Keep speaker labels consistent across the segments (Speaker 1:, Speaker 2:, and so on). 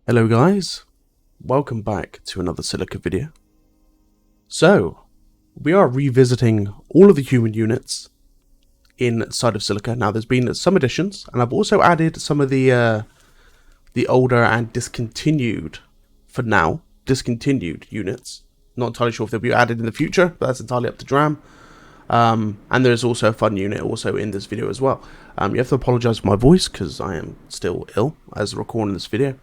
Speaker 1: Hello guys, welcome back to another Silica video. So, we are revisiting all of the human units inside of Silica. Now there's been some additions, and I've also added some of the older and discontinued, for now, discontinued units. Not entirely sure if they'll be added in the future, but that's entirely up to Dram. And there's also a fun unit also in this video as well. You have to apologise for my voice, because I am still ill as recording this video.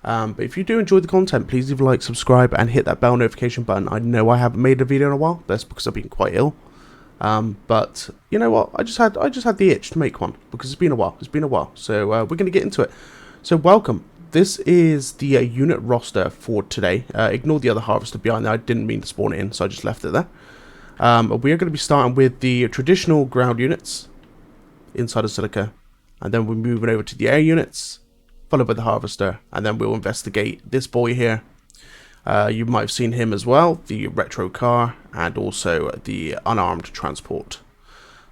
Speaker 1: But if you do enjoy the content, please leave a like, subscribe, and hit that bell notification button. I know I haven't made a video in a while. That's because I've been quite ill. But you know what? I just had the itch to make one because it's been a while. So we're going to get into it. So welcome. This is the unit roster for today. Ignore the other harvester behind there. I didn't mean to spawn it in, so I just left it there. We are going to be starting with the traditional ground units inside of Silica, and then we're moving over to the air units, followed by the harvester, and then we'll investigate this boy here. You might have seen him as well, the retro car, and also the unarmed transport.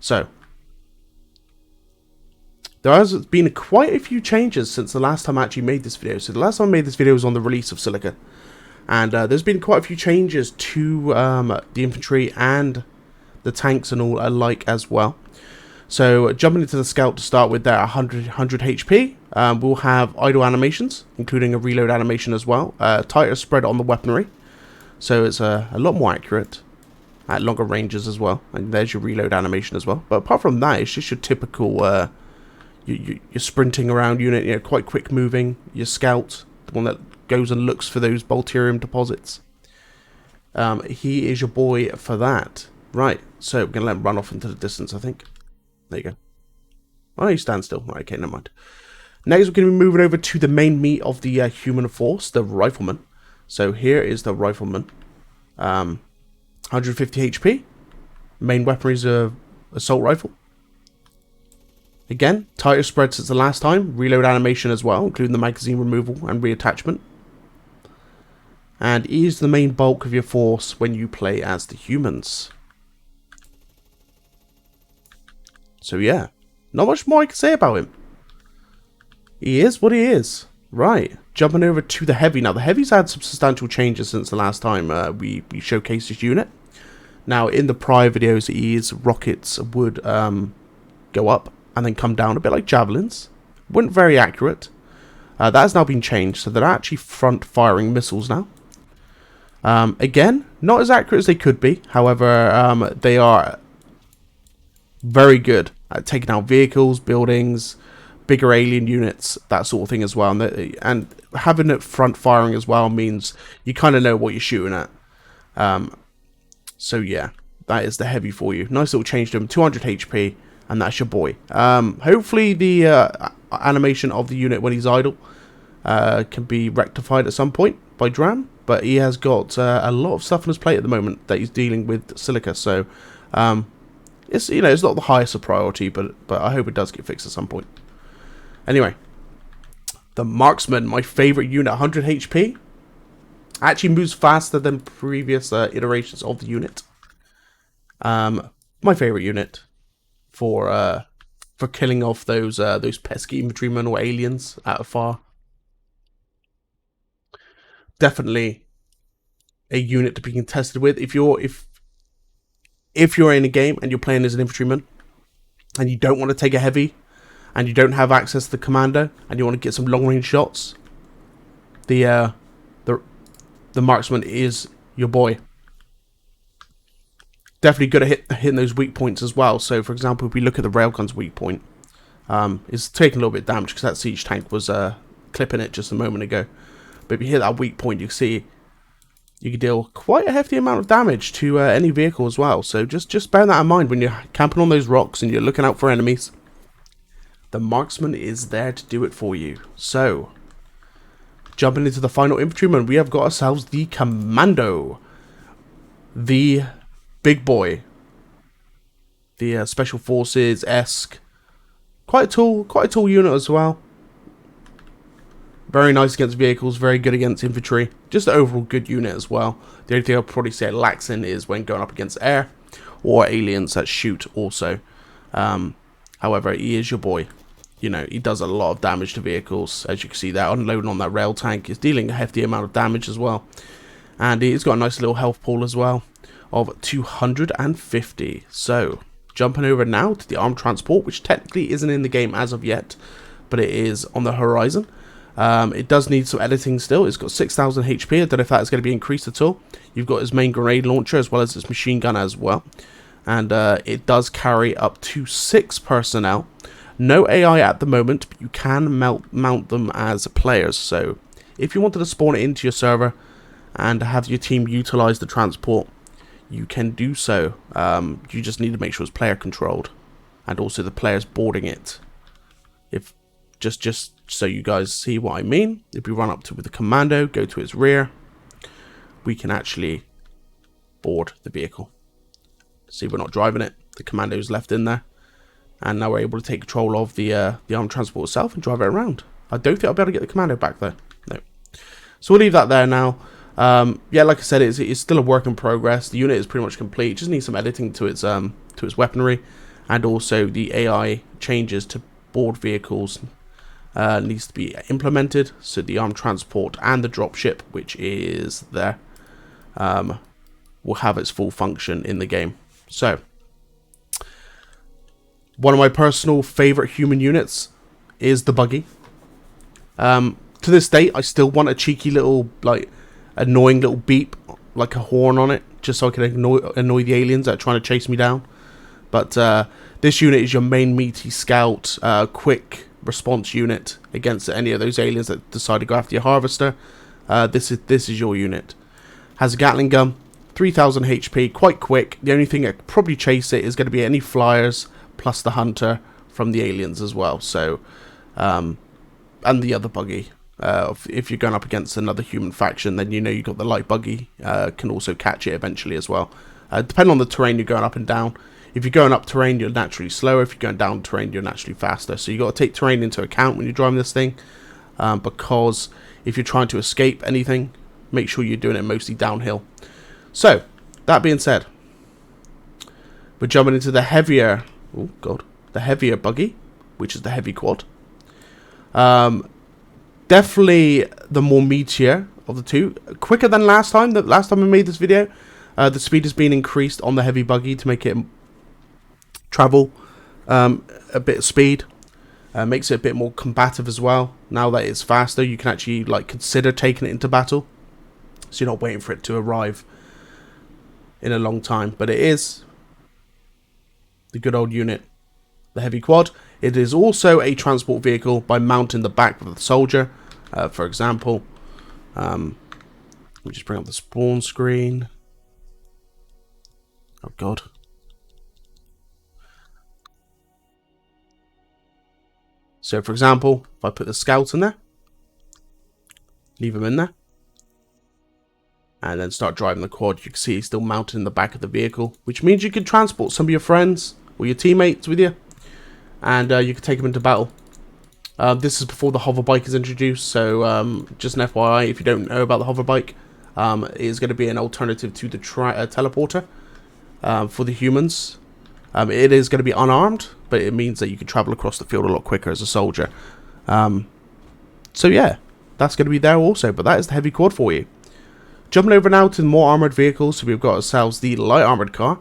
Speaker 1: So, there has been quite a few changes since the last time I actually made this video. So the last time I made this video was on the release of Silica, and there's been quite a few changes to the infantry and the tanks and all alike as well. So jumping into the scout to start with there, 100 HP. We'll have idle animations, including a reload animation as well. Tighter spread on the weaponry, so it's a lot more accurate at longer ranges as well. And there's your reload animation as well. But apart from that, it's just your typical your sprinting around unit, you know, quite quick moving. Your scout, the one that goes and looks for those Bolterium deposits. He is your boy for that. Right, so we're going to let him run off into the distance, I think. There you go. Oh, you stand still. Right, okay, never mind. Next, we're going to be moving over to the main meat of the human force, the rifleman. So here is the rifleman. 150 HP. Main weaponry is a assault rifle. Again, tighter spread since the last time. Reload animation as well, including the magazine removal and reattachment. And he is the main bulk of your force when you play as the humans. So yeah, not much more I can say about him. He is what he is. Right, jumping over to the heavy. Now the heavy's had some substantial changes since the last time we showcased this unit. Now in the prior videos, his rockets would go up and then come down a bit like javelins. Weren't very accurate. That has now been changed, so they're actually front firing missiles now. Again, not as accurate as they could be. However, they are very good at taking out vehicles, buildings, bigger alien units, that sort of thing as well. And having it front firing as well means you kind of know what you're shooting at. So yeah, that is the heavy for you. Nice little change to him, 200 HP, and that's your boy. Hopefully the animation of the unit when he's idle can be rectified at some point by Dram, but he has got a lot of stuff on his plate at the moment that he's dealing with Silica, so it's, you know, it's not the highest of priority, but I hope it does get fixed at some point. Anyway, the marksman, my favorite unit, 100 HP, actually moves faster than previous iterations of the unit. My favorite unit for killing off those pesky infantrymen or aliens out of far. Definitely a unit to be contested with if you're in a game and you're playing as an infantryman and you don't want to take a heavy and you don't have access to the commando and you want to get some long range shots, the marksman is your boy. Definitely good at hitting those weak points as well. So for example, if we look at the railgun's weak point, it's taking a little bit of damage because that siege tank was clipping it just a moment ago. But if you hit that weak point, you see you can deal quite a hefty amount of damage to any vehicle as well. So just bear that in mind when you're camping on those rocks and you're looking out for enemies. The marksman is there to do it for you. So, jumping into the final infantryman, we have got ourselves the commando. The big boy. The special forces-esque. Quite a tall unit as well. Very nice against vehicles, very good against infantry. Just an overall good unit as well. The only thing I'll probably say it lacks in is when going up against air or aliens that shoot also. However, he is your boy. you know, he does a lot of damage to vehicles. As you can see there, unloading on that rail tank is dealing a hefty amount of damage as well. And he's got a nice little health pool as well of 250. So, jumping over now to the armed transport, which technically isn't in the game as of yet, but it is on the horizon. It does need some editing still. It's got 6,000 HP. I don't know if that's going to be increased at all. You've got his main grenade launcher as well as its machine gun as well. And it does carry up to 6 personnel. No AI at the moment, but you can mount them as players. So if you wanted to spawn it into your server and have your team utilize the transport, you can do so. You just need to make sure it's player controlled, and also the players boarding it. If just so you guys see what I mean, if we run up to with the commando, go to its rear, we can actually board the vehicle. See, we're not driving it. The commando's left in there, and now we're able to take control of the armed transport itself and drive it around. I don't think I'll be able to get the commando back though. No. So we'll leave that there now. Yeah, like I said, it's still a work in progress. The unit is pretty much complete. It just needs some editing to its weaponry, and also the AI changes to board vehicles needs to be implemented. So the armed transport and the dropship, which is there, will have its full function in the game. So, one of my personal favorite human units is the buggy. To this day, I still want a cheeky little, like, annoying little beep, like a horn on it, just so I can annoy the aliens that are trying to chase me down. But this unit is your main meaty scout, quick response unit against any of those aliens that decide to go after your harvester. This is your unit. Has a Gatling gun, 3,000 HP, quite quick. The only thing that could probably chase it is going to be any flyers plus the hunter from the aliens as well. So, and the other buggy. If you're going up against another human faction, then you know you've got the light buggy. Can also catch it eventually as well. Depending on the terrain you're going up and down. If you're going up terrain, you're naturally slower. If you're going down terrain, you're naturally faster. So you've got to take terrain into account when you're driving this thing. Because if you're trying to escape anything, make sure you're doing it mostly downhill. So, that being said, we're jumping into the heavier, the heavier buggy, which is the heavy quad. Definitely the more meatier of the two. Quicker than last time. The last time I made this video, the speed has been increased on the heavy buggy to make it travel a bit of speed. Makes it a bit more combative as well. Now that it's faster, you can actually consider taking it into battle. So you're not waiting for it to arrive in a long time. But it is the good old unit, the heavy quad. It is also a transport vehicle by mounting the back of the soldier. For example, let me just bring up the spawn screen. Oh god. So for example, if I put the scout in there, leave him in there, and then start driving the quad, you can see he's still mounted in the back of the vehicle, which means you can transport some of your friends or your teammates with you, and you can take them into battle. This is before the hover bike is introduced, so just an FYI, if you don't know about the hover bike, it is going to be an alternative to the teleporter for the humans. It is going to be unarmed, but it means that you can travel across the field a lot quicker as a soldier. So yeah, that's going to be there also, but that is the heavy quad for you. Jumping over now to the more armoured vehicles, so we've got ourselves the light armoured car,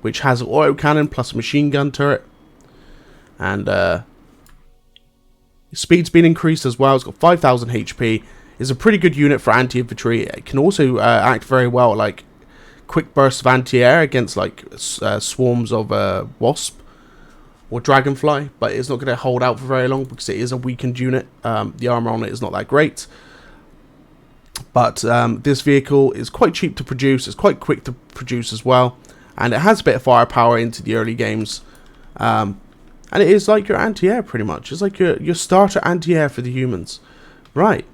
Speaker 1: which has an autocannon plus a machine gun turret. And speed's been increased as well. It's got 5,000 HP. It's a pretty good unit for anti-infantry. It can also act very well like quick bursts of anti-air against swarms of wasp or dragonfly, but it's not going to hold out for very long because it is a weakened unit. The armor on it is not that great, but this vehicle is quite cheap to produce. It's quite quick to produce as well, and it has a bit of firepower into the early games. And it is like your anti-air pretty much. It's like your starter anti-air for the humans. Right,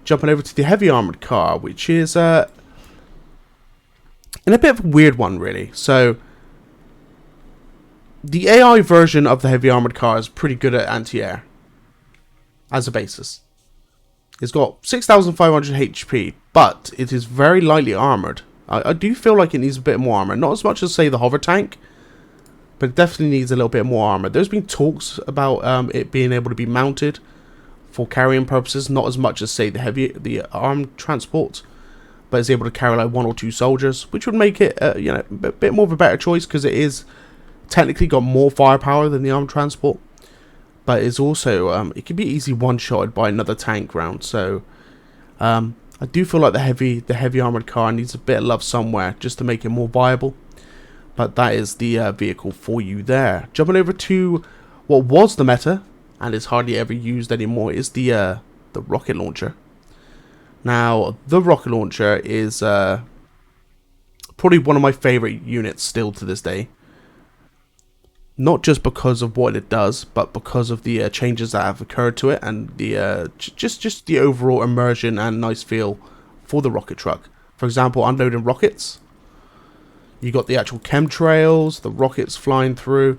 Speaker 1: jumping over to the heavy armored car, which is in a bit of a weird one really. So the AI version of the heavy armored car is pretty good at anti-air as a basis. It's got 6,500 HP, but it is very lightly armored. I do feel like it needs a bit more armor. Not as much as, say, the hover tank, but it definitely needs a little bit more armor. There's been talks about it being able to be mounted for carrying purposes, not as much as say the armed transport, but it's able to carry like 1 or 2 soldiers, which would make it you know, a bit more of a better choice, because it is technically got more firepower than the armed transport, but it's also it can be easily one-shotted by another tank round. So I do feel like the heavy armored car needs a bit of love somewhere just to make it more viable. But that is the vehicle for you there. Jumping over to what was the meta and is hardly ever used anymore is the rocket launcher. Now, the rocket launcher is probably one of my favorite units still to this day. Not just because of what it does, but because of the changes that have occurred to it, and the just the overall immersion and nice feel for the rocket truck. For example, unloading rockets. You got the actual chemtrails, the rockets flying through,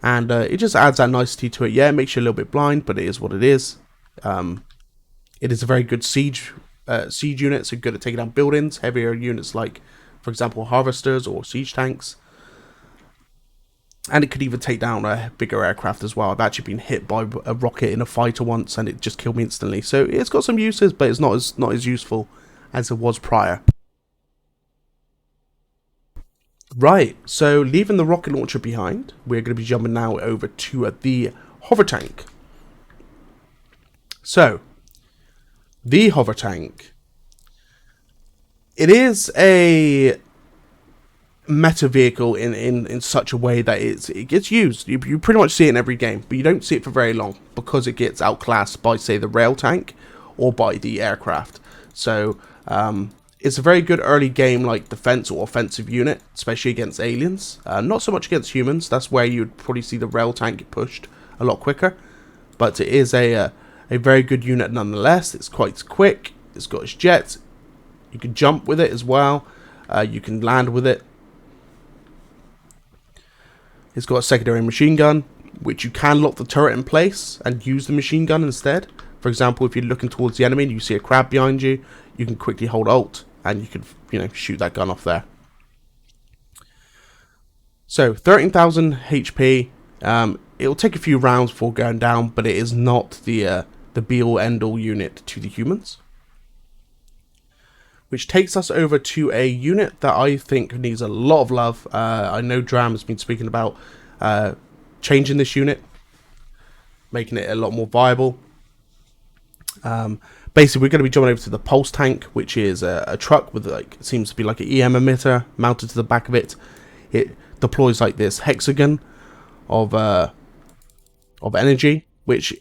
Speaker 1: and it just adds that nicety to it. Yeah, it makes you a little bit blind, but it is what it is. It is a very good siege unit, so good at taking down buildings. Heavier units like, for example, harvesters or siege tanks. And it could even take down a bigger aircraft as well. I've actually been hit by a rocket in a fighter once, and it just killed me instantly. So it's got some uses, but it's not as useful as it was prior. Right, so leaving the rocket launcher behind, we're going to be jumping now over to the hover tank. So, the hover tank. It is a meta vehicle in such a way that it gets used. You pretty much see it in every game, but you don't see it for very long because it gets outclassed by, say, the rail tank or by the aircraft. So it's a very good early game like defense or offensive unit, especially against aliens. Not so much against humans. That's where you'd probably see the rail tank get pushed a lot quicker. But it is a very good unit nonetheless. It's quite quick. It's got its jets. You can jump with it as well. You can land with it. It's got a secondary machine gun, which you can lock the turret in place and use the machine gun instead. For example, if you're looking towards the enemy and you see a crab behind you, you can quickly hold Alt and you can, you know, shoot that gun off there. So 13,000 HP. It'll take a few rounds before going down, but it is not the be-all end-all unit to the humans. Which takes us over to a unit that I think needs a lot of love. I know Dram has been speaking about changing this unit, making it a lot more viable. Basically, we're going to be jumping over to the pulse tank, which is a truck with, like, it seems to be like an EM emitter mounted to the back of it. It deploys like this hexagon of energy, which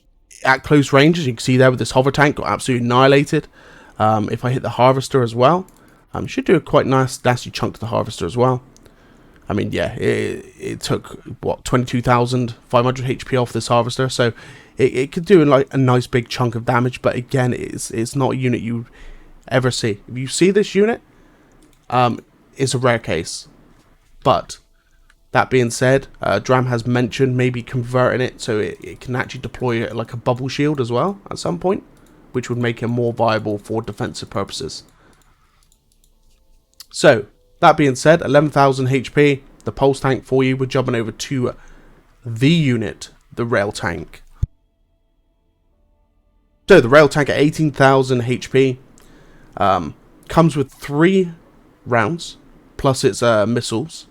Speaker 1: at close range, as you can see there with this hover tank, got absolutely annihilated. If I hit the harvester as well, should do a quite nasty chunk to the harvester as well. I mean, yeah, it took, what, 22,500 HP off this harvester, so it could do like a nice big chunk of damage, but again, it's not a unit you ever see. If you see this unit, it's a rare case. But that being said, Dram has mentioned maybe converting it so it can actually deploy like a bubble shield as well at some point, which would make it more viable for defensive purposes. So, that being said, 11,000 HP, the pulse tank for you. We're jumping over to the unit, the rail tank. So, the rail tank at 18,000 HP comes with 3 rounds, plus its missiles.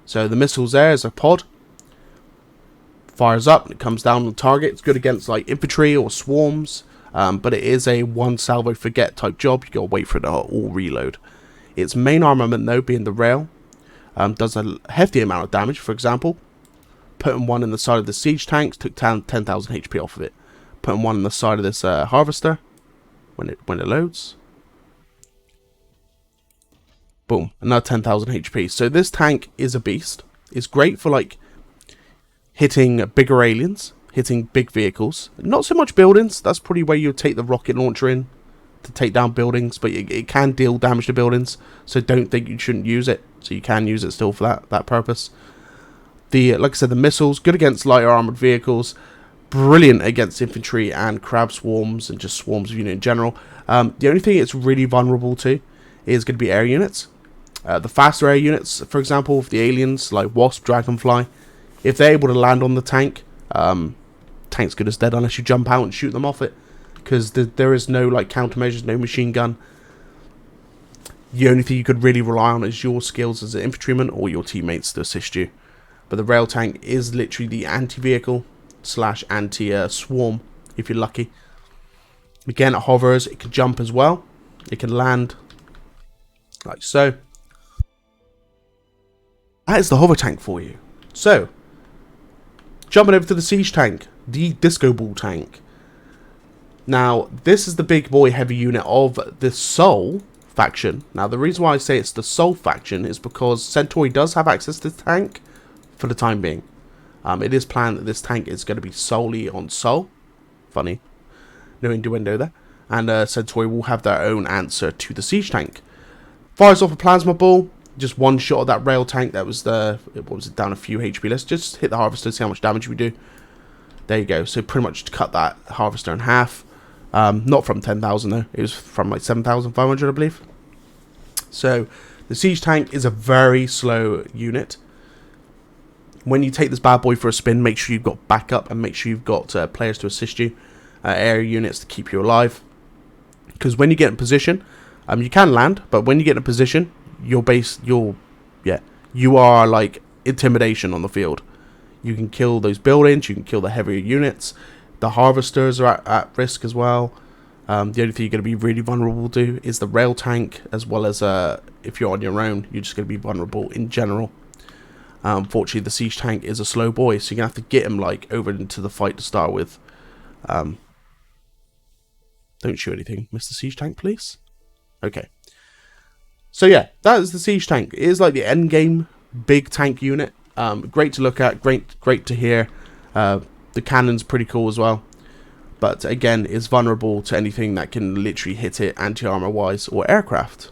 Speaker 1: So, the missiles there is a pod. Fires up, and it comes down on the target. It's good against like infantry or swarms. But it is a one salvo forget type job. You gotta wait for it to all reload. Its main armament though, being the rail, does a hefty amount of damage. For example, putting one in the side of the siege tanks took 10,000 HP off of it. Putting one in the side of this harvester when it loads, boom, another 10,000 HP. So this tank is a beast. It's great for like hitting bigger aliens, hitting big vehicles. Not so much buildings. That's probably where you take the rocket launcher in to take down buildings, but it can deal damage to buildings, so don't think you shouldn't use it. So you can use it still for that purpose. Like I said, the missiles, good against lighter armored vehicles, brilliant against infantry and crab swarms and just swarms of unit in general. The only thing it's really vulnerable to is going to be air units. The faster air units, for example, of the aliens like Wasp, Dragonfly, If they're able to land on the tank, tank's good as dead unless you jump out and shoot them off it, because there is no like countermeasures, no machine gun. The only thing you could really rely on is your skills as an infantryman or your teammates to assist you. But the rail tank is literally the anti-vehicle / anti-swarm, if you're lucky. Again, it hovers, it can jump as well. It can land, like so. That is the hover tank for you. So, jumping over to the siege tank, the disco ball tank. Now, this is the big boy heavy unit of the Soul faction. Now, the reason why I say it's the Soul faction is because Centauri does have access to the tank for the time being. It is planned that this tank is going to be solely on Soul. Funny. No innuendo there. And Centauri will have their own answer to the siege tank. Fires off a plasma ball. Just one shot of that rail tank. That was the... What was it? Down a few HP. Let's just hit the harvester, see how much damage we do. There you go. So pretty much cut that harvester in half. Not from 10,000 though. It was from like 7,500, I believe. So the siege tank is a very slow unit. When you take this bad boy for a spin, make sure you've got backup and make sure you've got players to assist you, area units to keep you alive. Because when you get in position, you can land, but when you get in a position, you are like intimidation on the field. You can kill those buildings, you can kill the heavier units. The harvesters are at risk as well. The only thing you're going to be really vulnerable to is the rail tank, as well as if you're on your own, you're just going to be vulnerable in general. Unfortunately, the siege tank is a slow boy, so you're going to have to get him like over into the fight to start with. Don't shoot anything, Mr. Siege Tank, please. Okay. So yeah, that is the siege tank. It is like the end game big tank unit. Great to look at, great to hear. The cannon's pretty cool as well. But again, it's vulnerable to anything that can literally hit it anti-armor wise or aircraft.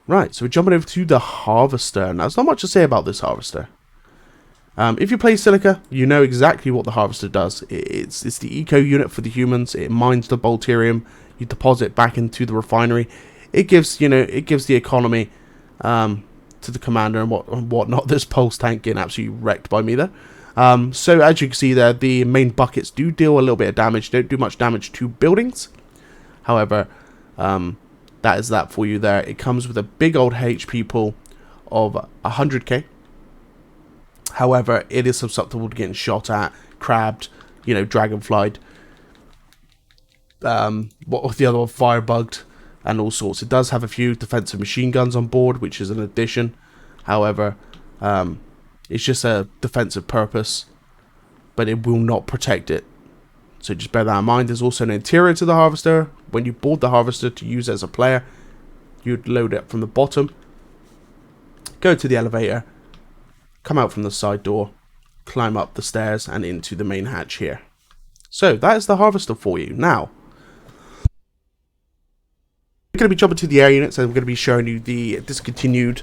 Speaker 1: Right, so we're jumping over to the harvester. Now, there's not much to say about this harvester. If you play Silica, you know exactly what the harvester does. It's the eco unit for the humans. It mines the Bolterium. You deposit back into the refinery. It gives, it gives the economy to the commander and whatnot. This pulse tank getting absolutely wrecked by me there. So as you can see there, the main buckets do deal a little bit of damage. Don't do much damage to buildings. However, that is that for you there. It comes with a big old HP pool of 100k. However, it is susceptible to getting shot at, crabbed, dragonflied. What was the other one? Firebugged and all sorts. It does have a few defensive machine guns on board, which is an addition. However, it's just a defensive purpose, but it will not protect it. So just bear that in mind. There's also an interior to the harvester. When you board the harvester to use as a player, you'd load it from the bottom, go to the elevator, come out from the side door, climb up the stairs and into the main hatch here. So that is the harvester for you. Now, we're going to be jumping to the air units and we're going to be showing you the discontinued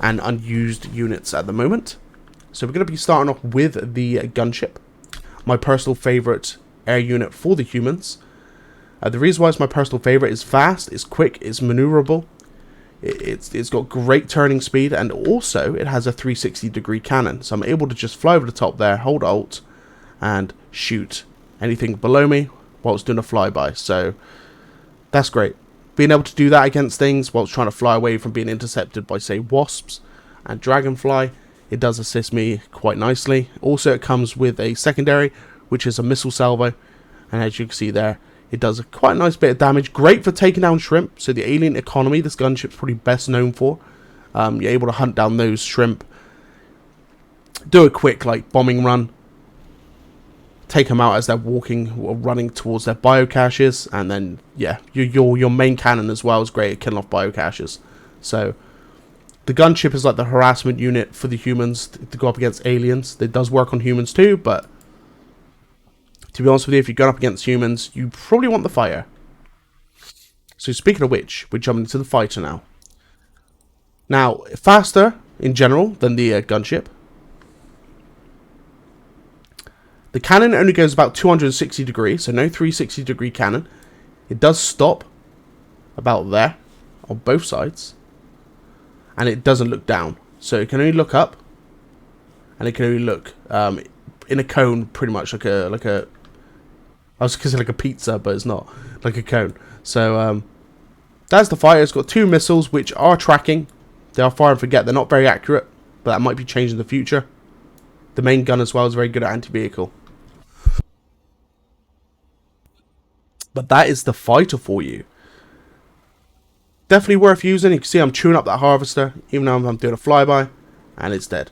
Speaker 1: and unused units at the moment. So we're going to be starting off with the gunship, my personal favorite air unit for the humans. The reason why it's my personal favorite is fast, it's quick, it's maneuverable, it's got great turning speed, and also it has a 360-degree cannon. So I'm able to just fly over the top there, hold Alt, and shoot anything below me whilst doing a flyby. So that's great. Being able to do that against things whilst trying to fly away from being intercepted by, say, wasps and dragonfly, it does assist me quite nicely. Also, it comes with a secondary, which is a missile salvo, and as you can see there, it does a quite nice bit of damage. Great for taking down shrimp. So the alien economy, this gunship's probably best known for. You're able to hunt down those shrimp, do a quick bombing run, take them out as they're walking or running towards their biocaches, and then yeah, your main cannon as well is great at killing off biocaches. So the gunship is like the harassment unit for the humans to go up against aliens. It does work on humans too, but to be honest with you, if you're going up against humans, you probably want the fire. So speaking of which, we're jumping into the fighter now. Now, faster in general than the gunship. The cannon only goes about 260 degrees, so no 360-degree cannon. It does stop about there on both sides, and it doesn't look down. So it can only look up, and it can only look in a cone, pretty much like a. I was going to say like a pizza, but it's not, like a cone. So that's the fighter. It's got 2 missiles which are tracking. They are fire and forget. They're not very accurate, but that might be changed in the future. The main gun as well is very good at anti-vehicle. But that is the fighter for you. Definitely worth using. You can see I'm chewing up that harvester, even though I'm doing a flyby, and it's dead.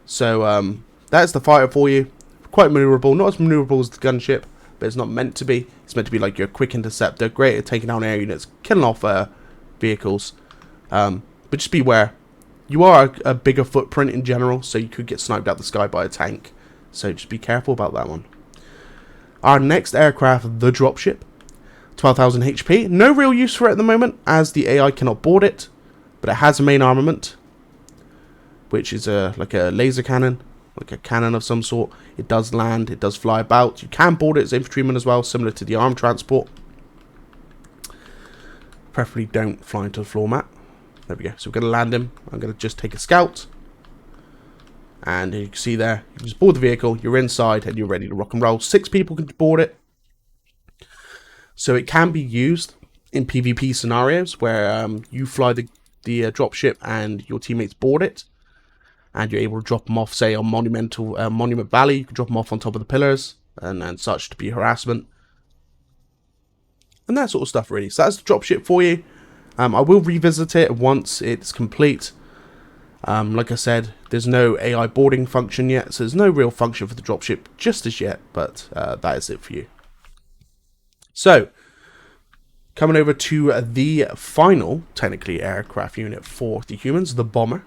Speaker 1: So that's the fighter for you. Quite maneuverable. Not as maneuverable as the gunship, but it's not meant to be. It's meant to be like your quick interceptor. Great at taking down air units, killing off vehicles. But just beware. You are a bigger footprint in general, so you could get sniped out the sky by a tank. So just be careful about that one. Our next aircraft, the dropship. 12,000 HP. No real use for it at the moment, as the AI cannot board it. But it has a main armament, which is like a laser cannon, like a cannon of some sort. It does land, it does fly about. You can board it as infantryman as well, similar to the armed transport. Preferably don't fly into the floor mat. There we go. So we're going to land him. I'm going to just take a scout. And you can see there, you just board the vehicle, you're inside, and you're ready to rock and roll. 6 people can board it. So it can be used in PvP scenarios where you fly the dropship and your teammates board it. And you're able to drop them off, say, on Monument Valley. You can drop them off on top of the pillars and such to be harassment. And that sort of stuff, really. So that's the dropship for you. I will revisit it once it's complete. Like I said, there's no AI boarding function yet, so there's no real function for the dropship just as yet, but that is it for you. So, coming over to the final, technically, aircraft unit for the humans, the bomber.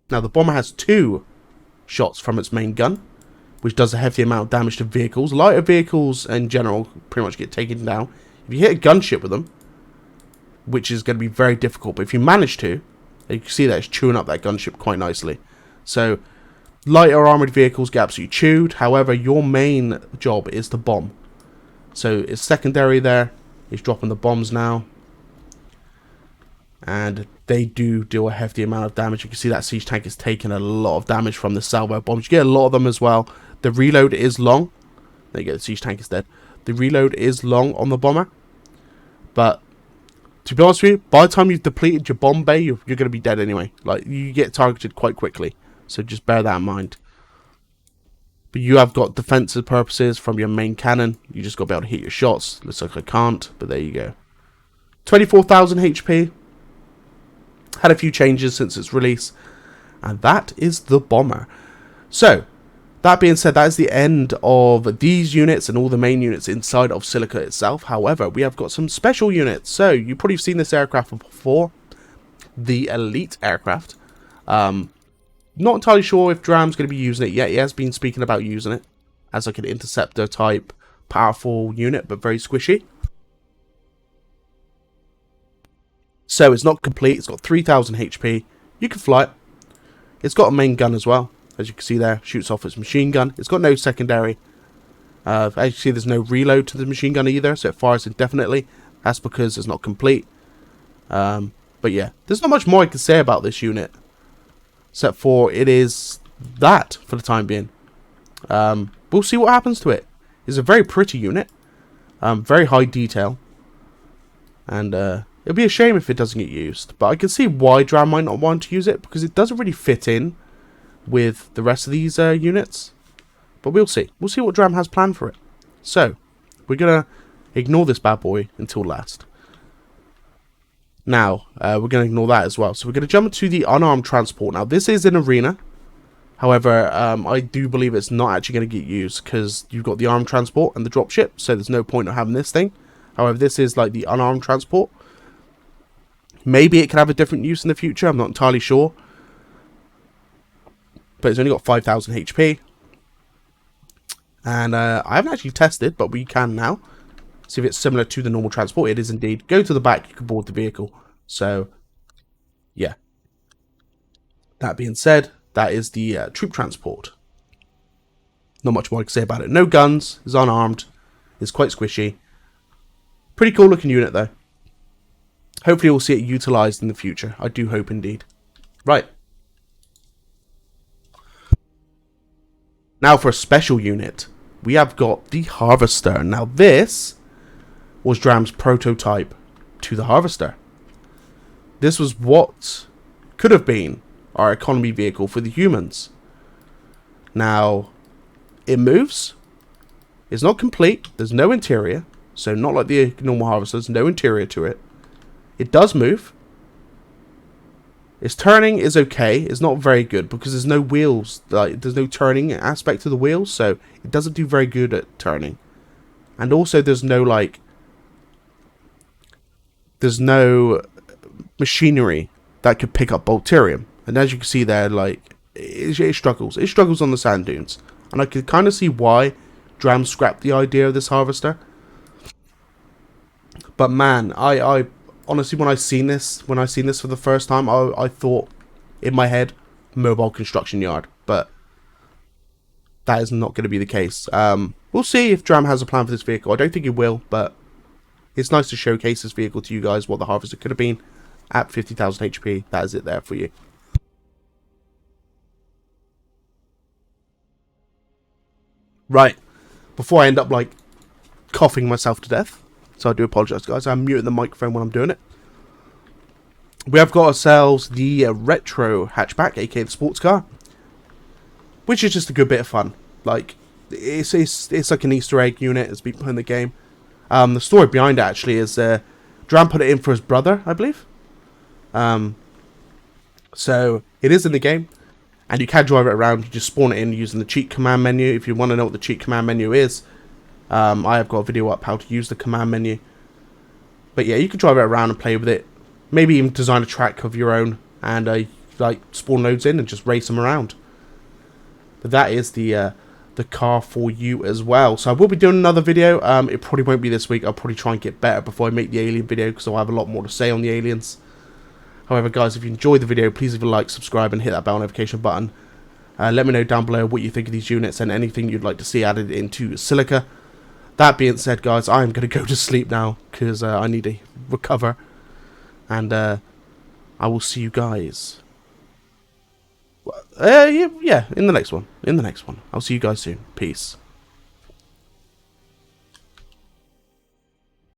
Speaker 1: Now, the bomber has 2 shots from its main gun, which does a hefty amount of damage to vehicles. Lighter vehicles, in general, pretty much get taken down. If you hit a gunship with them, which is going to be very difficult, but if you manage to, you can see that it's chewing up that gunship quite nicely. So, lighter armoured vehicles get absolutely chewed. However, your main job is to bomb. So, it's secondary there. It's dropping the bombs now. And they do a hefty amount of damage. You can see that siege tank is taking a lot of damage from the salvo bombs. You get a lot of them as well. The reload is long. There you go, the siege tank is dead. The reload is long on the bomber. But, to be honest with you, by the time you've depleted your bomb bay, you're going to be dead anyway. Like, you get targeted quite quickly. So just bear that in mind. But you have got defensive purposes from your main cannon. You just got to be able to hit your shots. Looks like I can't, but there you go. 24,000 HP. Had a few changes since its release. And that is the bomber. So, that being said, that is the end of these units and all the main units inside of Silica itself. However, we have got some special units. So, you've probably seen this aircraft before. The Elite aircraft. Not entirely sure if Dram's going to be using it yet. He has been speaking about using it as like an interceptor type powerful unit, but very squishy. So it's not complete. It's got 3,000 HP. You can fly it. It's got a main gun as well. As you can see there, shoots off its machine gun. It's got no secondary. As you see, there's no reload to the machine gun either, so it fires indefinitely. That's because it's not complete. But yeah, there's not much more I can say about this unit. Except for it is that for the time being. We'll see what happens to it. It's a very pretty unit. Very high detail. And it'll be a shame if it doesn't get used. But I can see why Dram might not want to use it. Because it doesn't really fit in with the rest of these units. But we'll see. We'll see what Dram has planned for it. So, we're going to ignore this bad boy until last. Now, we're going to ignore that as well. So we're going to jump into the unarmed transport. Now, this is an arena. However, I do believe it's not actually going to get used because you've got the armed transport and the dropship. So there's no point of having this thing. However, this is like the unarmed transport. Maybe it could have a different use in the future. I'm not entirely sure. But it's only got 5,000 HP. And I haven't actually tested, but we can now. See if it's similar to the normal transport. It is indeed. Go to the back, you can board the vehicle. So, yeah. That being said, that is the troop transport. Not much more I can say about it. No guns, it's unarmed, it's quite squishy. Pretty cool looking unit though. Hopefully we'll see it utilised in the future. I do hope indeed. Right, Now for a special unit, we have got the Harvester. Now this was Dram's prototype to the Harvester. This was what could have been our economy vehicle for the humans. Now, it moves. It's not complete. There's no interior. So not like the normal Harvester. There's no interior to it. It does move. Its turning is okay. It's not very good because there's no wheels. Like, there's no turning aspect to the wheels. So it doesn't do very good at turning. And also there's no like... There's no machinery that could pick up Bolterium. And as you can see there, like, it struggles. It struggles on the sand dunes. And I could kind of see why Dram scrapped the idea of this Harvester. But man, I honestly, when I seen this for the first time, I thought in my head, mobile construction yard. But that is not going to be the case. We'll see if Dram has a plan for this vehicle. I don't think he will, but it's nice to showcase this vehicle to you guys, what the Harvester could have been at 50,000 HP. That is it there for you. Right, before I end up like coughing myself to death, so I do apologise guys, I'm muting the microphone when I'm doing it. We have got ourselves the retro hatchback, aka the sports car, which is just a good bit of fun. Like, it's like an Easter egg unit that's been put in the game. The story behind it actually is Dram put it in for his brother, I believe. So it is in the game, and you can drive it around. You just spawn it in using the cheat command menu. If you want to know what the cheat command menu is, I have got a video up how to use the command menu. But yeah, you can drive it around and play with it. Maybe even design a track of your own and like spawn loads in and just race them around. But that is the car for you as well. So I will be doing another video. It probably won't be this week. I'll probably try and get better before I make the alien video, because I'll have a lot more to say on the aliens. However guys, if you enjoyed the video, please leave a like, subscribe and hit that bell notification button. Let me know down below what you think of these units and anything you'd like to see added into Silica. That being said guys, I am going to go to sleep now because I need to recover. And I will see you guys. Yeah, in the next one. I'll see you guys soon. Peace.